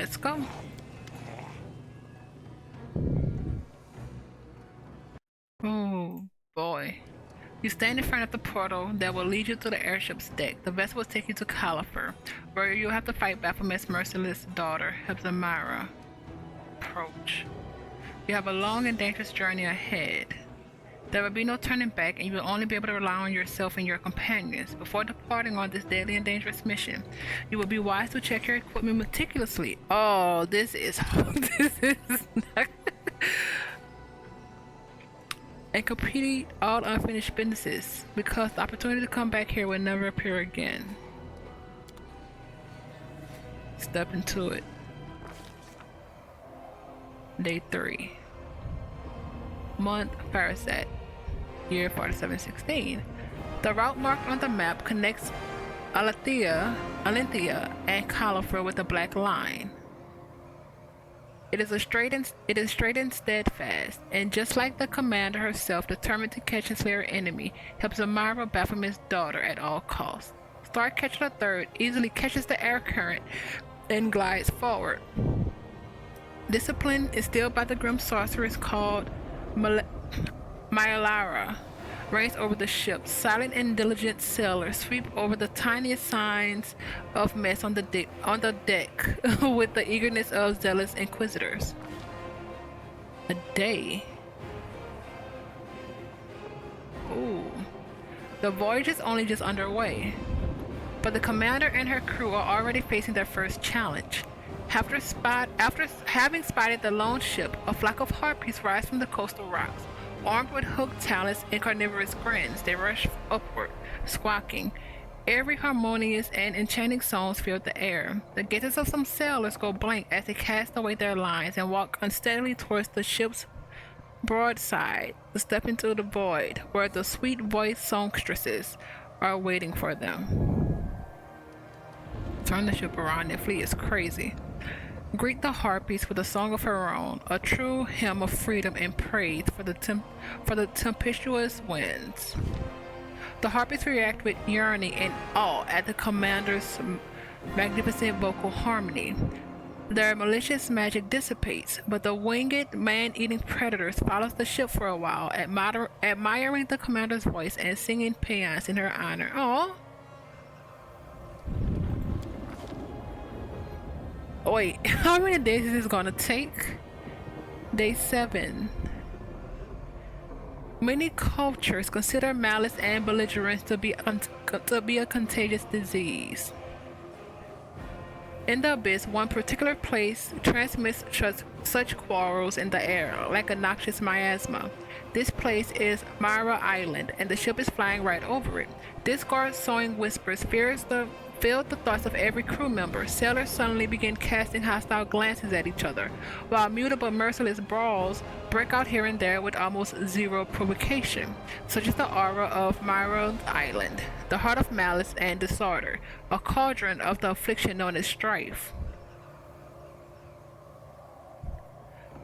Let's go. Oh boy. You stand in front of the portal that will lead you to the airship's deck. The vessel will take you to Califer, where you'll have to fight Baphomet's merciless daughter, Hepzamira. Approach. You have a long and dangerous journey ahead. There will be no turning back, and you will only be able to rely on yourself and your companions. Before departing on this deadly and dangerous mission, you will be wise to check your equipment meticulously. Oh, this is not and complete all unfinished businesses, because the opportunity to come back here will never appear again. Step into it. Day 3. Month Farasat. Year 4716. The route marked on the map connects Alinthia and Califer with a black line. It is straight and steadfast, and just like the commander herself, determined to catch and slay her enemy, Hepzamira, Baphomet's daughter, at all costs. Star Catcher III easily catches the air current and glides forward. Discipline instilled by the grim sorceress called Myalara reigns over the ship. Silent and diligent sailors sweep over the tiniest signs of mess on the deck with the eagerness of zealous inquisitors. A day. Ooh. The voyage is only just underway, but the commander and her crew are already facing their first challenge. After having spotted the lone ship, a flock of harpies rise from the coastal rocks. Armed with hooked talons and carnivorous grins, they rush upward, squawking. Every harmonious and enchanting songs fill the air. The gazes of some sailors go blank as they cast away their lines and walk unsteadily towards the ship's broadside to step into the void, where the sweet-voiced songstresses are waiting for them. Turn the ship around and flee is crazy. Greet the harpies with a song of her own, a true hymn of freedom and praise for the tempestuous winds. The harpies react with yearning and awe at the commander's magnificent vocal harmony. Their malicious magic dissipates, but the winged, man-eating predators follows the ship for a while, admiring the commander's voice and singing paeans in her honor. Aww. Wait, how many days is this gonna take? Day 7. Many cultures consider malice and belligerence to be a contagious disease. In the abyss, one particular place transmits such quarrels in the air, like a noxious miasma. This place is Myra Island, and the ship is flying right over it. Discord-sowing whispers filled the thoughts of every crew member. Sailors suddenly begin casting hostile glances at each other, while mutable merciless brawls break out here and there with almost zero provocation. Such is the aura of Myra Island, the heart of malice and disorder, a cauldron of the affliction known as strife.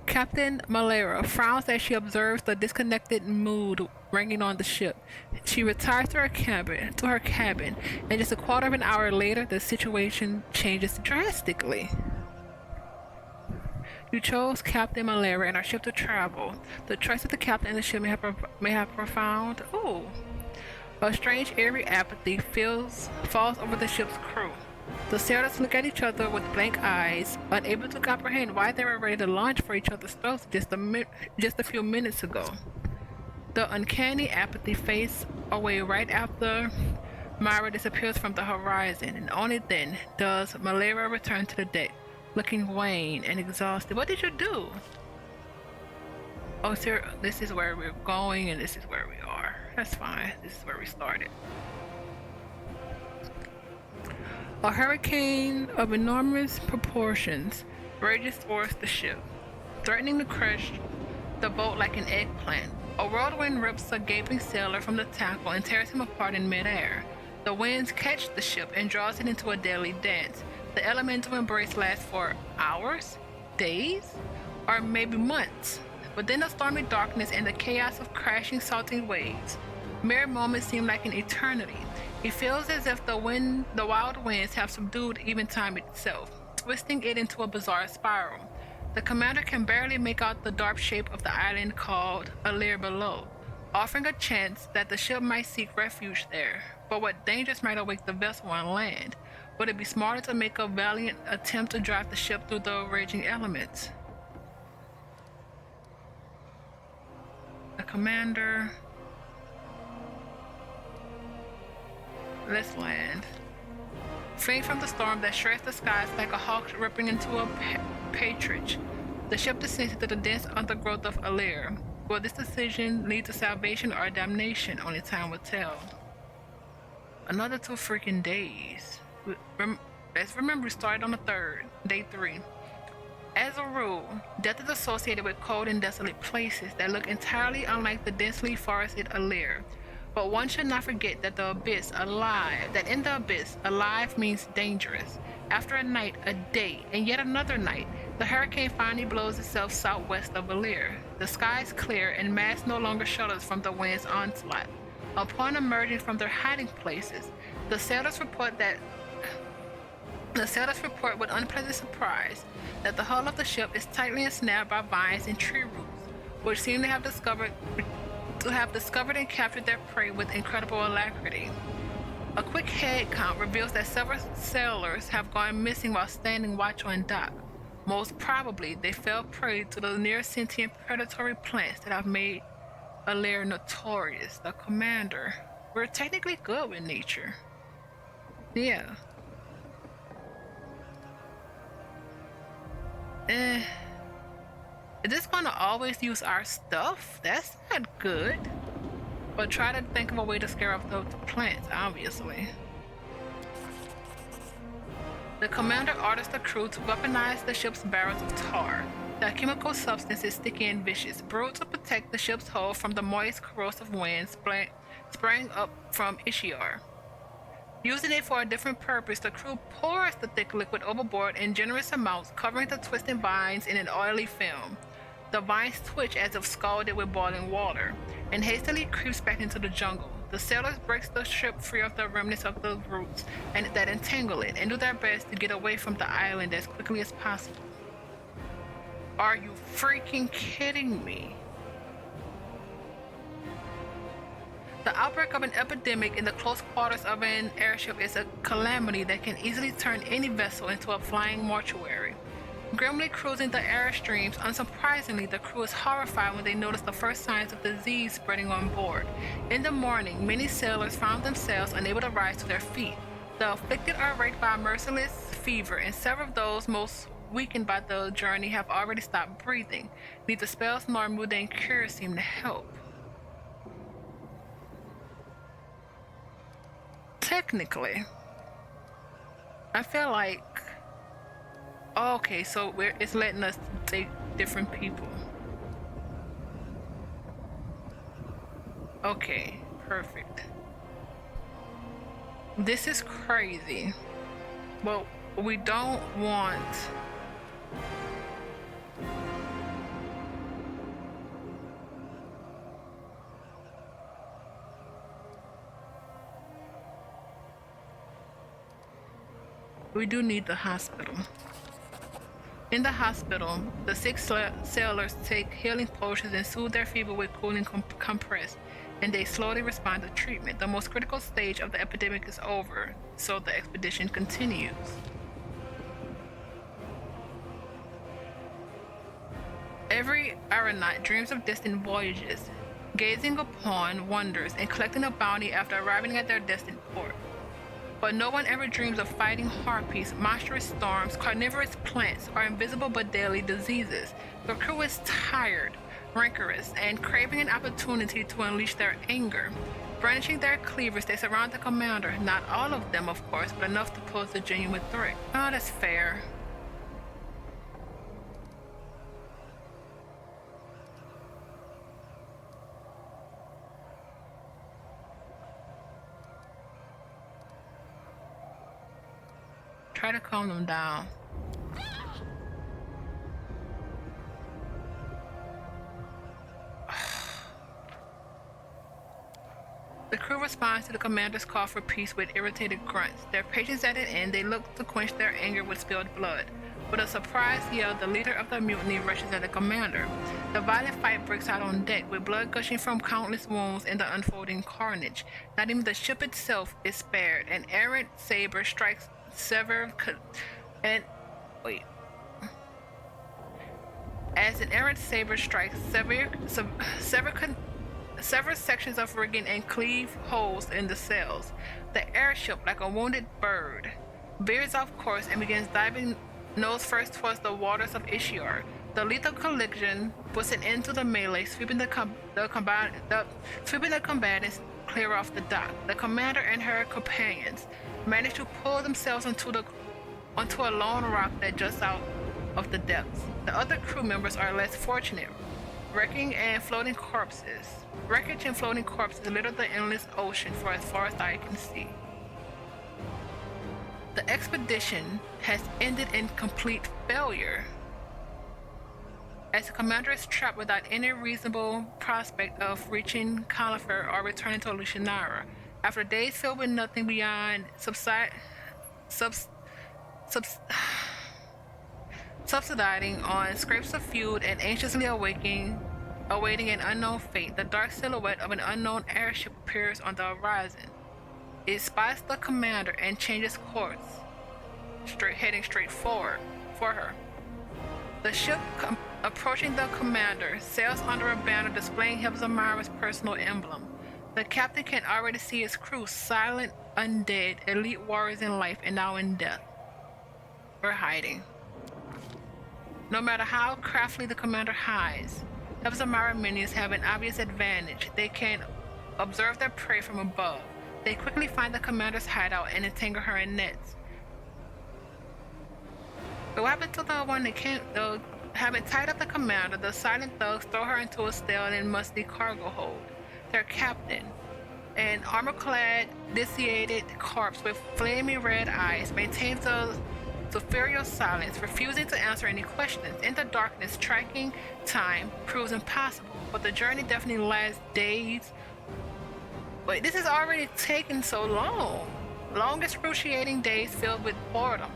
Captain Malera frowns as she observes the disconnected mood reigning on the ship. She retires to her cabin, and just a quarter of an hour later, the situation changes drastically. You chose Captain Malera and our ship to travel. The choice of the captain and the ship may have profound. A strange, eerie apathy falls over the ship's crew. The sailors look at each other with blank eyes, unable to comprehend why they were ready to launch for each other's throats just a few minutes ago. The uncanny apathy fades away right after Myra disappears from the horizon, and only then does Malera return to the deck, looking wan and exhausted. What did you do? Oh, sir, this is where we're going, and this is where we are. That's fine. This is where we started. A hurricane of enormous proportions rages towards the ship, threatening to crush the boat like an eggplant. A whirlwind rips a gaping sailor from the tackle and tears him apart in midair. The winds catch the ship and draws it into a deadly dance. The elemental embrace lasts for hours, days, or maybe months. Within the stormy darkness and the chaos of crashing, salting waves, mere moments seem like an eternity. It feels as if the wild winds have subdued even time itself. twisting it into a bizarre spiral. The commander can barely make out the dark shape of the island called Alir below, offering a chance that the ship might seek refuge there. But what dangers might await the vessel on land? Would it be smarter to make a valiant attempt to drive the ship through the raging elements? The commander... Let's land. Fleeing from the storm that shreds the skies like a hawk ripping into a partridge, the ship descends into the dense undergrowth of Alir. Will this decision lead to salvation or damnation? Only time will tell. Another 2 freaking days. Let's remember we started on the 3rd, day 3. As a rule, death is associated with cold and desolate places that look entirely unlike the densely forested Alir. But one should not forget that in the abyss, alive means dangerous. After a night, a day, and yet another night, the hurricane finally blows itself southwest of Alir. The skies clear and mass no longer shudders from the wind's onslaught. Upon emerging from their hiding places, the sailors report with unpleasant surprise that the hull of the ship is tightly ensnared by vines and tree roots, which seem to have discovered and captured their prey with incredible alacrity. A quick head count reveals that several sailors have gone missing while standing watch on dock. Most probably, they fell prey to the near-sentient predatory plants that have made Alir notorious. The commander. We're technically good with nature. Yeah. Is this gonna always use our stuff? That's not good. But try to think of a way to scare off the plants, obviously. The commander orders the crew to weaponize the ship's barrels of tar. The chemical substance is sticky and vicious, brewed to protect the ship's hull from the moist, corrosive winds spraying up from Ishiar. Using it for a different purpose, the crew pours the thick liquid overboard in generous amounts, covering the twisting vines in an oily film. The vines twitch as if scalded with boiling water, and hastily creeps back into the jungle. The sailors break the ship free of the remnants of the roots that entangle it, and do their best to get away from the island as quickly as possible. Are you freaking kidding me? The outbreak of an epidemic in the close quarters of an airship is a calamity that can easily turn any vessel into a flying mortuary. Grimly cruising the airstreams, unsurprisingly, the crew is horrified when they notice the first signs of disease spreading on board. In the morning, many sailors found themselves unable to rise to their feet. The afflicted are raked by a merciless fever, and several of those most weakened by the journey have already stopped breathing. Neither spells nor mundane cures seem to help. Technically, I feel like... Okay, so it's letting us take different people. Okay, perfect. This is crazy. Well, we don't want... We do need the hospital. In the hospital, the 6 sailors take healing potions and soothe their fever with cooling compress, and they slowly respond to treatment. The most critical stage of the epidemic is over, so the expedition continues. Every aeronaut dreams of distant voyages, gazing upon wonders and collecting a bounty after arriving at their destined port. But no one ever dreams of fighting harpies, monstrous storms, carnivorous plants, or invisible but deadly diseases. The crew is tired, rancorous, and craving an opportunity to unleash their anger. Brandishing their cleavers, they surround the commander. Not all of them, of course, but enough to pose a genuine threat. Oh, that's fair. Try to calm them down. The crew responds to the commander's call for peace with irritated grunts. Their patience at an end, they look to quench their anger with spilled blood. With a surprised yell, the leader of the mutiny rushes at the commander. The violent fight breaks out on deck, with blood gushing from countless wounds in the unfolding carnage. Not even the ship itself is spared. An errant saber strikes several and wait. As an errant saber strikes several sections of rigging and cleave holes in the sails, the airship, like a wounded bird, veers off course and begins diving nose first towards the waters of Ishiar. The lethal collision puts an end to the melee, sweeping the combatants clear off the dock. The commander and her companions manage to pull themselves onto a lone rock that juts out of the depths. The other crew members are less fortunate. Wreckage and floating corpses litter the endless ocean for as far as the eye can see. The expedition has ended in complete failure, as the commander is trapped without any reasonable prospect of reaching Caliphate or returning to Lucianara. After days filled with nothing beyond subsidizing on scraps of food and anxiously awaiting an unknown fate, the dark silhouette of an unknown airship appears on the horizon. It spies the commander and changes course, heading straight forward for her. The ship, approaching the commander, sails under a banner displaying Hebzamara's personal emblem. The captain can already see his crew, silent, undead, elite warriors in life and now in death. We're hiding. No matter how craftily the commander hides, Hebzamara minions have an obvious advantage. They can observe their prey from above. They quickly find the commander's hideout and entangle her in nets. But what happened to the one that can't? Having tied up the commander, the silent thugs throw her into a stale and musty cargo hold. Their captain, an armor-clad, disseated corpse with flaming red eyes, maintains a superior silence, refusing to answer any questions. In the darkness, tracking time proves impossible, but the journey definitely lasts days. Wait, this has already taken so long. Long excruciating days filled with boredom,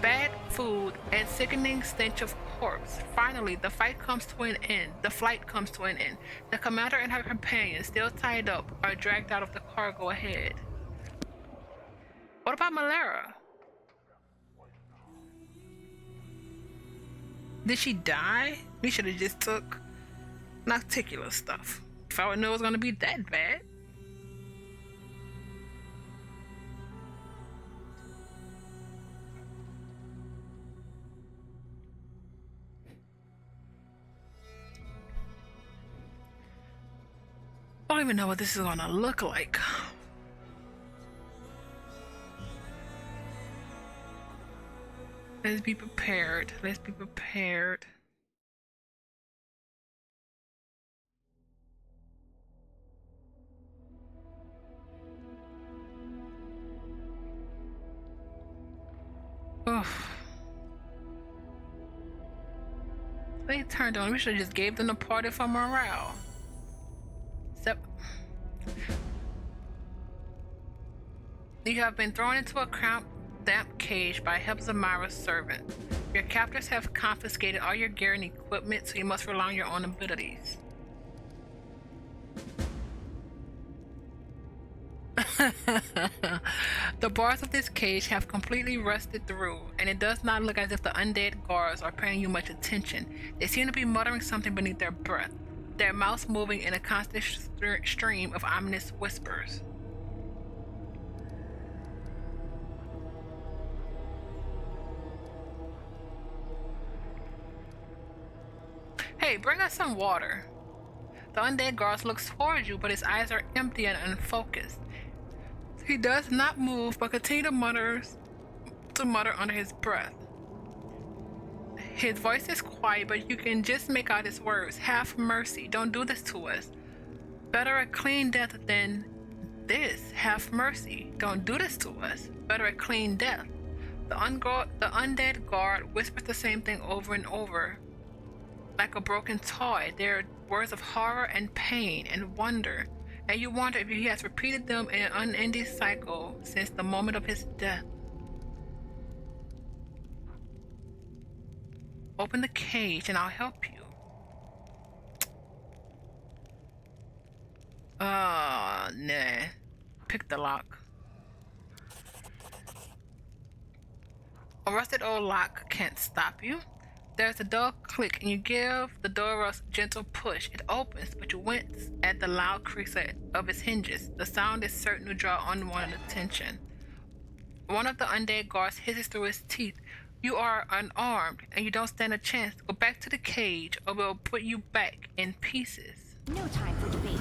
bad food, and sickening stench of corpse. Finally, the flight comes to an end. The commander and her companions, still tied up, are dragged out of the cargo ahead. What about Malera? Did she die? We should have just took Nocticular stuff. If I would know it was gonna be that bad. I don't even know what this is gonna look like. Let's be prepared. Ugh. They turned on. We should have just gave them the party for morale. You have been thrown into a cramped, damp cage by Hebzamara's servant. Your captors have confiscated all your gear and equipment, so you must rely on your own abilities. The bars of this cage have completely rusted through, and it does not look as if the undead guards are paying you much attention. They seem to be muttering something beneath their breath, their mouths moving in a constant stream of ominous whispers. Hey, bring us some water. The undead guard looks towards you, but his eyes are empty and unfocused. He does not move, but continues to mutter under his breath. His voice is quiet, but you can just make out his words. Have mercy. Don't do this to us. Better a clean death than this. Have mercy. Don't do this to us. Better a clean death. The undead guard whispers the same thing over and over, like a broken toy. They are words of horror and pain and wonder, and you wonder if he has repeated them in an unending cycle since the moment of his death. Open the cage and I'll help you. Nah. Pick the lock. A rusted old lock can't stop you. There's a dull click and you give the door a gentle push. It opens, but you wince at the loud creak of its hinges. The sound is certain to draw unwanted attention. One of the undead guards hisses through his teeth. You are unarmed, and you don't stand a chance. Go back to the cage, or we'll put you back in pieces. No time for debate.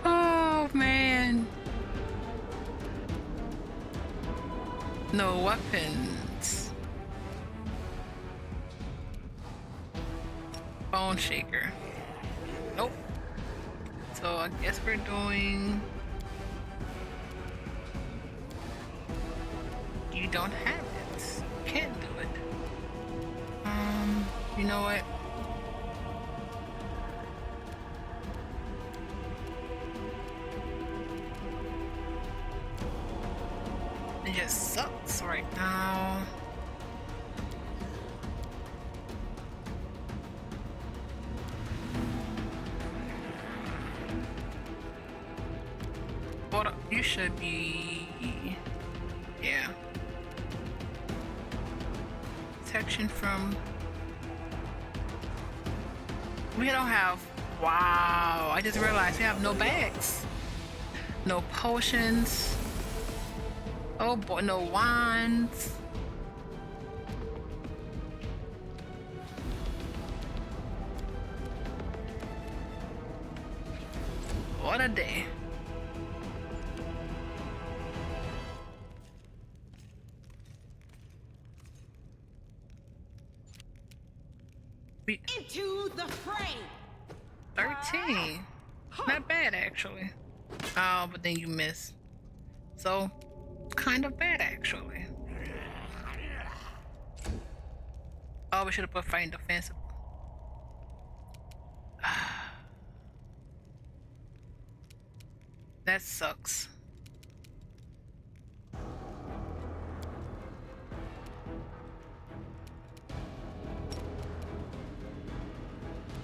Oh, man. No weapons. Bone shaker. Nope. So I guess we're doing... You don't have it. Can't do it. You know what? It just sucks right now. What you should be, yeah. Protection from. We don't have. Wow! I just realized we have no bags, no potions. Oh boy, no wands. What a day. Into the fray. 13. Not bad actually. Oh, but then you miss. So, kind of bad actually. Oh, we should have put fighting defensive. That sucks.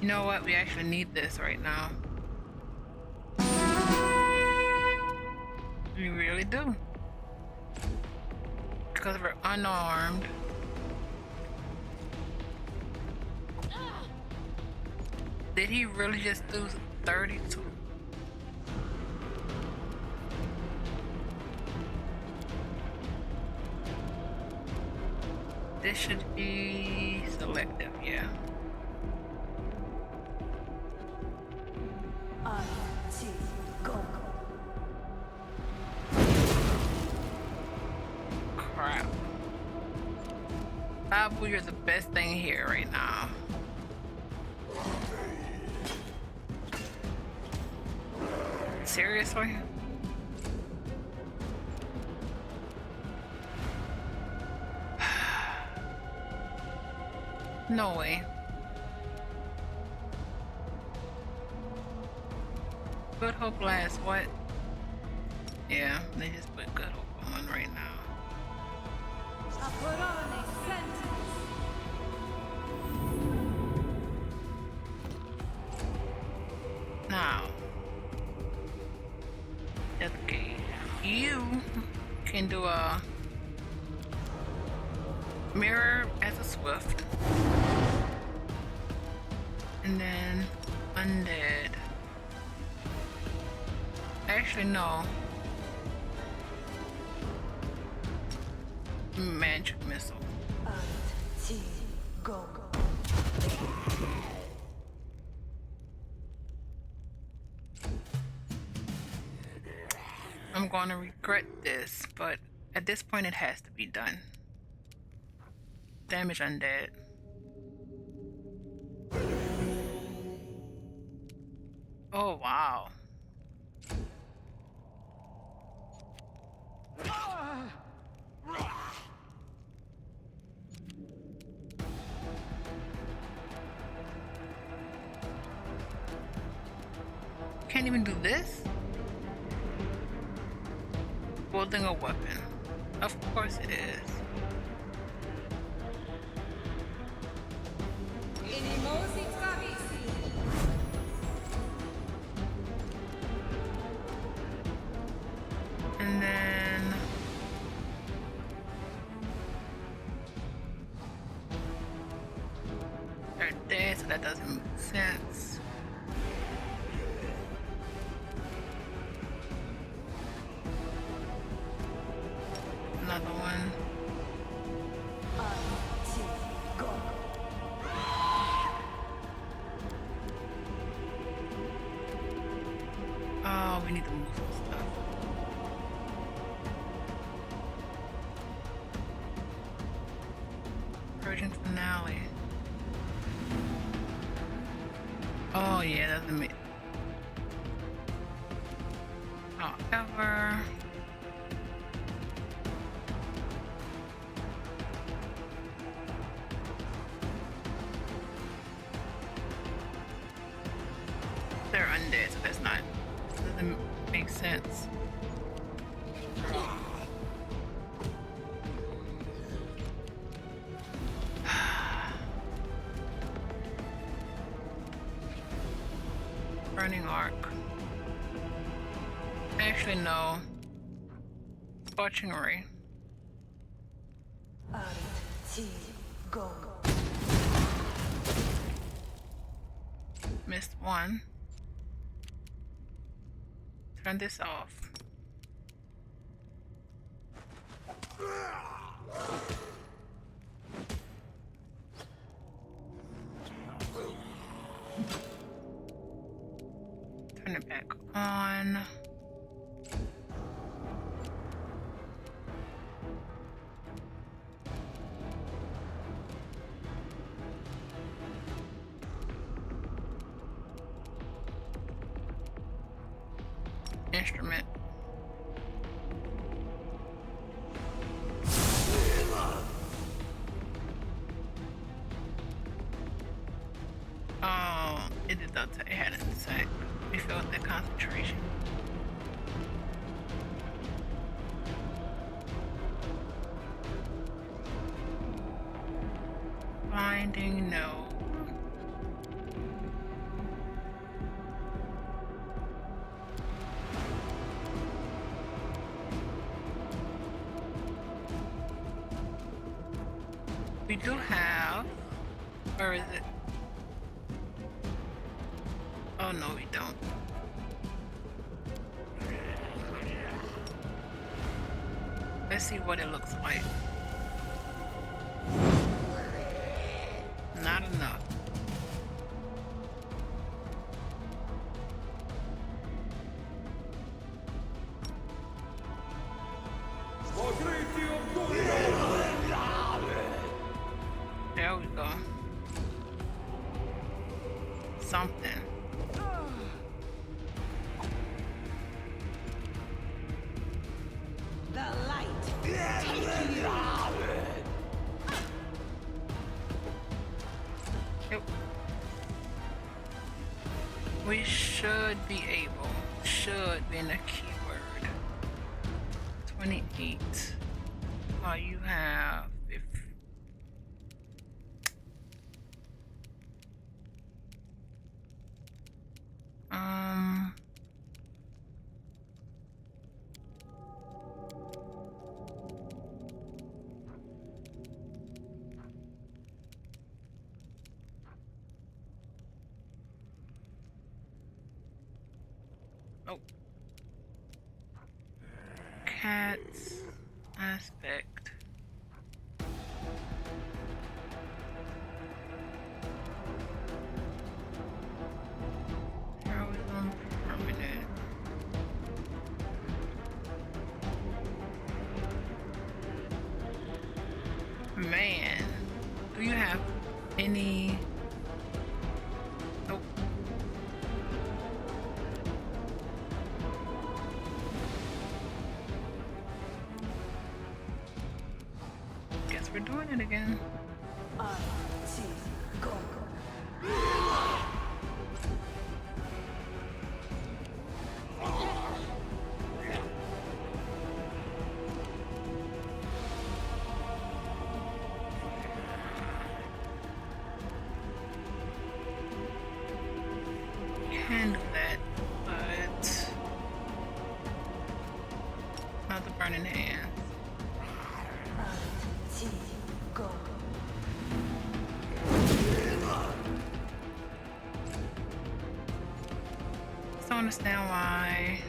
You know what? We actually need this right now. We really do. Because we're unarmed. Did he really just do 32? This should be selective, yeah. Crap. 5 Booyah is the best thing here right now. Seriously? No way. Good Hope lasts what? Yeah, they just put Good Hope on right now. I put on a sentence. Now, okay, you can do a mirror as a swift, and then undead. Actually, no. Magic missile. Go. I'm going to regret this, but at this point it has to be done. Damage undead. Oh, wow. can't even do this? Wielding a weapon. Of course it is. And then they're dead, so that doesn't make sense. Another one. Oh, we need to move some stuff. Virgin finale. Oh yeah, that's me. However, they're undead, so that's not, doesn't make sense. Burning arc. Actually, no. Scorching ray. Missed one. Turn this off. Turn it back on. Instrument. Oh, it did not say it had an insect. We felt the concentration. Finding no. We do have, or is it? Oh no, we don't. Let's see what it looks like. Not enough. There we go. Something. The light. Take you. Yep. We should be able. Should be in a keyword. 28. Oh, you have. Oh. Cats aspect. Heroism permanent. Man, do you have any? Nope. Guess we're doing it again. Not the burning hands. Go. I don't understand why.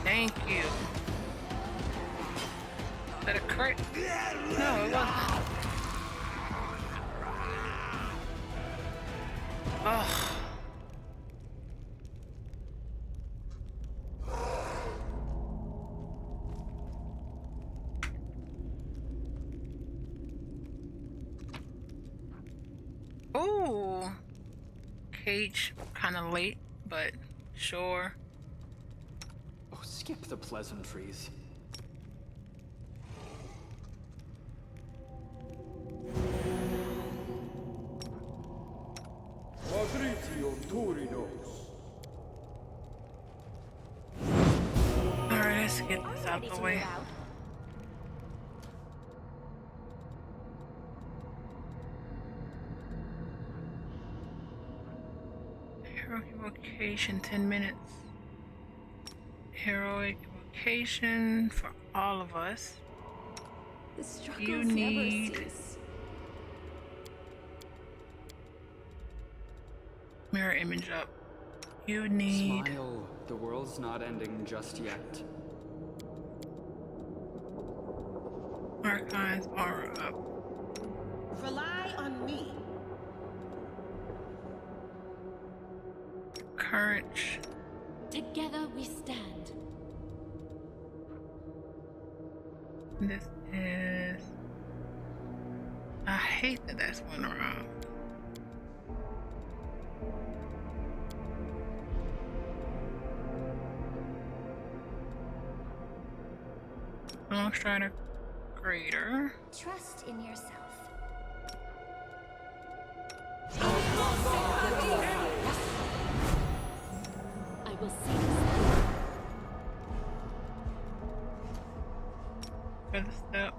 Thank you. Is that a crit? No, it wasn't. Ugh. Ooh. Cage kind of late, but sure. Oh, skip the pleasantries. Alright, let's get this out of the way. Heroic evocation, 10 minutes. Heroic evocation for all of us. The struggles You never need cease. mirror image up. You need Smile. The world's not ending just yet. archives aura up. Rely on me. Courage. Together we stand. This is. I hate that that's one around. Long Strider Greater. Trust in yourself. I will see this. Further step.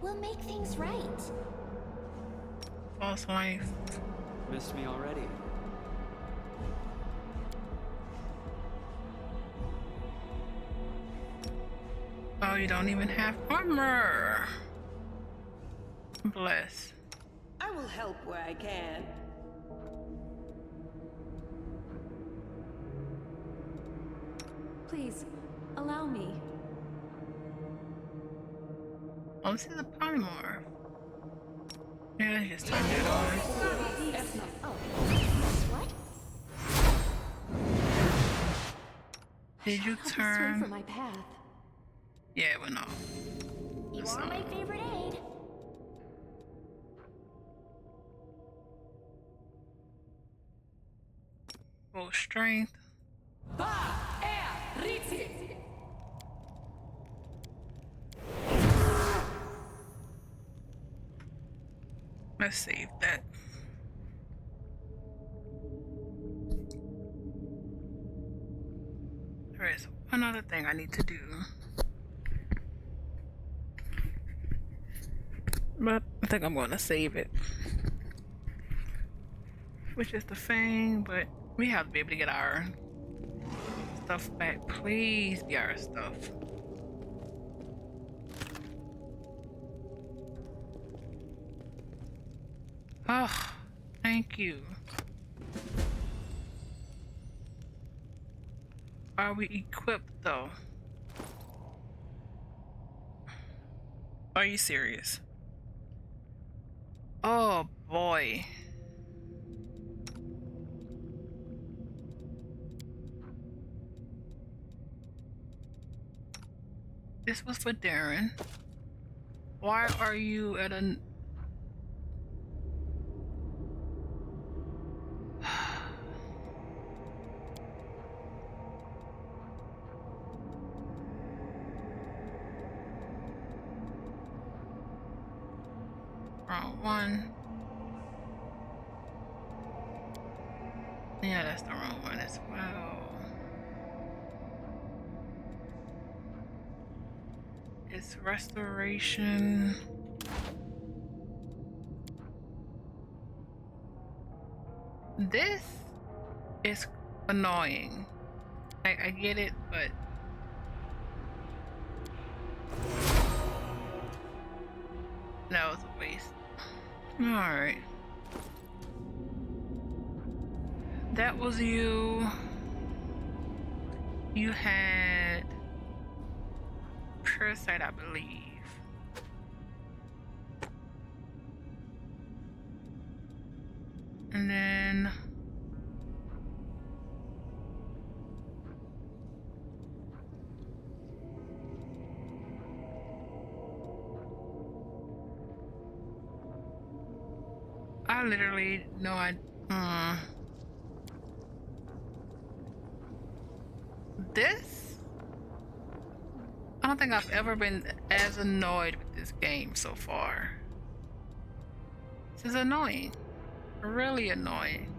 We'll make things right. False life. Missed me already. Oh, you don't even have armor. Bless. I will help where I can. Please, allow me. Oh, this is a polymorph. Yeah, let's just turn it on. Oh, what? Did you Help me swing turn? for my path. Yeah, it went off. You So- are my favorite aid. Full strength. Let's save that. There is one other thing I need to do. But I think I'm going to save it. Which is the thing, but we have to be able to get our stuff back. Please be our stuff. Oh, thank you. Are we equipped though? Are you serious? Oh boy. This was for Darren. Why are you at a... Wrong one. Yeah, that's the wrong one as well. It's restoration. This It's annoying. I get it, but no, it's a waste. Alright. That was you. You had Parasite, I believe. And then I literally know this? I don't think I've ever been as annoyed with this game so far. This is annoying. Really annoying.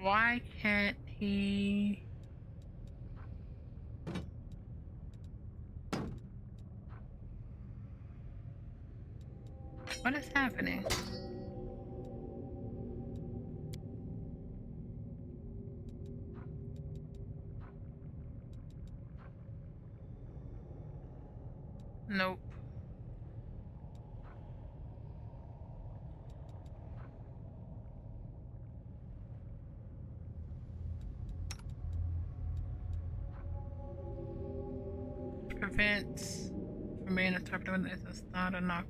Why can't he? What is happening? Nope. Prevents from being interpreted as a not a knock.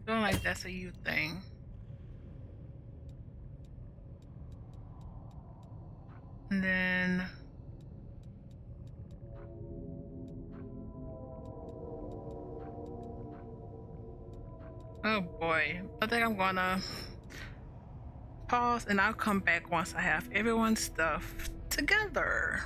Feel like that's a you thing. And then oh boy, I think I'm gonna pause and I'll come back once I have everyone's stuff together.